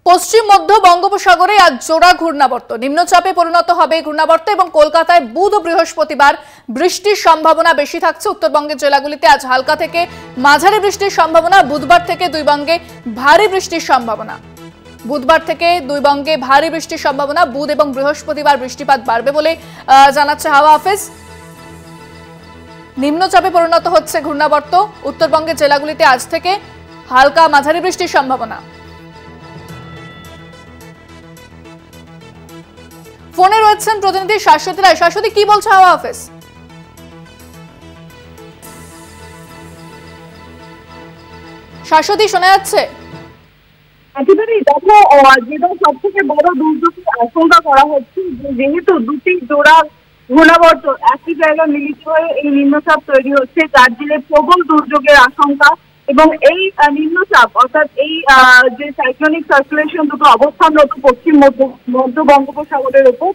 পশ্চিম মধ্য বঙ্গোপসাগরে আজ জোড়া ঘূর্ণাবর্ত নিম্নচাপে পরিণত হবে ঘূর্ণাবর্ত এবং কলকাতায় বুধ ও বৃহস্পতিবার বৃষ্টির সম্ভাবনা বেশি থাকছে। উত্তরবঙ্গের জেলাগুলিতে আজ হালকা থেকে মাঝারি বৃষ্টির সম্ভাবনা, বুধবার থেকে দুই বঙ্গে ভারী বৃষ্টির সম্ভাবনা। বুধ এবং বৃহস্পতিবার বৃষ্টিপাত বাড়বে বলে জানাচ্ছে হাওয়া অফিস। নিম্নচাপে পরিণত হচ্ছে ঘূর্ণাবর্ত, উত্তরবঙ্গের জেলাগুলিতে আজ থেকে হালকা মাঝারি বৃষ্টির সম্ভাবনা। ফোনে রয়েছেন প্রতিনিধি শাশ্বতী রায়। শাশ্বতী, কি বলছে হাওয়া অফিস? শাশ্বতী, শোনা যাচ্ছে? একেবারেই দেখো, যেটা সব থেকে বড় দুর্যোগের আশঙ্কা করা হচ্ছে, যেহেতু দুটি জোড়া ঘূর্ণাবর্ত একই জায়গায় মিলিত হয়ে এই নিম্নচাপ তৈরি হচ্ছে, যার জেরে প্রবল দুর্যোগের আশঙ্কা। এবং এই নিম্নচাপ অর্থাৎ এই যে সাইক্লোনিক সার্কুলেশন দুটো অবস্থানরত পশ্চিম মধ্য বঙ্গোপসাগরের উপর,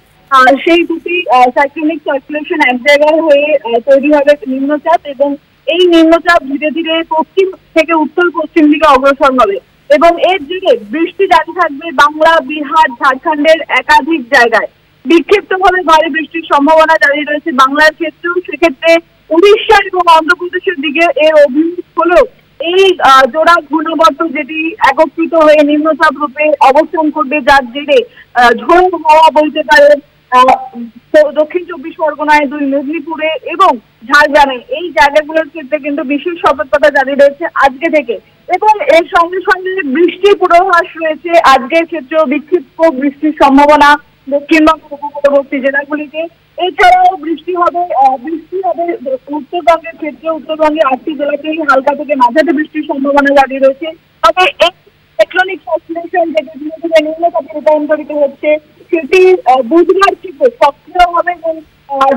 সেই দুটি সাইক্লোনিক সার্কুলেশন এক জায়গায় হয়ে তৈরি হবে নিম্নচাপ, এবং এই নিম্নচাপ ধীরে ধীরে পশ্চিম থেকে উত্তর পশ্চিম দিকে অগ্রসর হবে এবং এর জেরে বৃষ্টি জারি থাকবে বাংলা, বিহার, ঝাড়খণ্ডের একাধিক জায়গায়। বিক্ষিপ্তভাবে ভারী বৃষ্টির সম্ভাবনা জারি রয়েছে বাংলার ক্ষেত্রেও। সেক্ষেত্রে উড়িষ্যা এবং অন্ধ্রপ্রদেশের দিকে এর অভিমুখ হলেও এই জোড়া ঘূর্ণাবর্ত যেটি একত্রিত হয়ে নিম্নচাপ রূপে অবস্থান করবে, যার জেরে ঝোড়ো হাওয়া বইতে পারে দক্ষিণ চব্বিশ পরগনায়, দুই মেদিনীপুরে এবং ঝাড়গ্রামে। এই জায়গাগুলোর ক্ষেত্রে কিন্তু বিশেষ সতর্কতা জারি রয়েছে আজকে থেকে, এবং এর সঙ্গে সঙ্গে বৃষ্টির পূর্বাভাস রয়েছে আজকের ক্ষেত্রেও বিক্ষিপ্ত বৃষ্টির সম্ভাবনা দক্ষিণবঙ্গ উপকূলবর্তী জেলাগুলিতে। এছাড়াও বৃষ্টি হবে উত্তরবঙ্গের ক্ষেত্রে, উত্তরবঙ্গের 8টি জেলাতেই হালকা থেকে মাঝারি বৃষ্টির সম্ভাবনা জারি রয়েছে। তবে এই সাইক্লোনিক সার্কুলেশন যেটি ধীরে ধীরে নিম্নচাপে রূপান্তরিত হচ্ছে, সেটি বুধবার থেকে সক্রিয় হবে এবং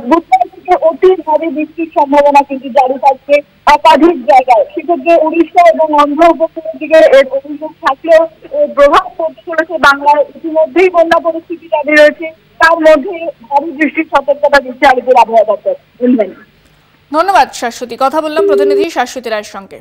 বুধবার থেকে অতি ভারী বৃষ্টির সম্ভাবনা কিন্তু জারি থাকছে একাধিক জায়গায়। সেক্ষেত্রে উড়িষ্যা এবং অন্ধ্র উপকূলের দিকে এর অভিযোগ থাকলেও এর প্রভাব পড়তে চলেছে বাংলায়। ইতিমধ্যেই বন্যা পরিস্থিতি জারি রয়েছে, তার মধ্যে ভারী বৃষ্টির সতর্কতা দিচ্ছে আলিপুর আবহাওয়া দপ্তর। ধন্যবাদ শাশ্বতী। কথা বললাম প্রতিনিধি শাশ্বতী রায়ের সঙ্গে।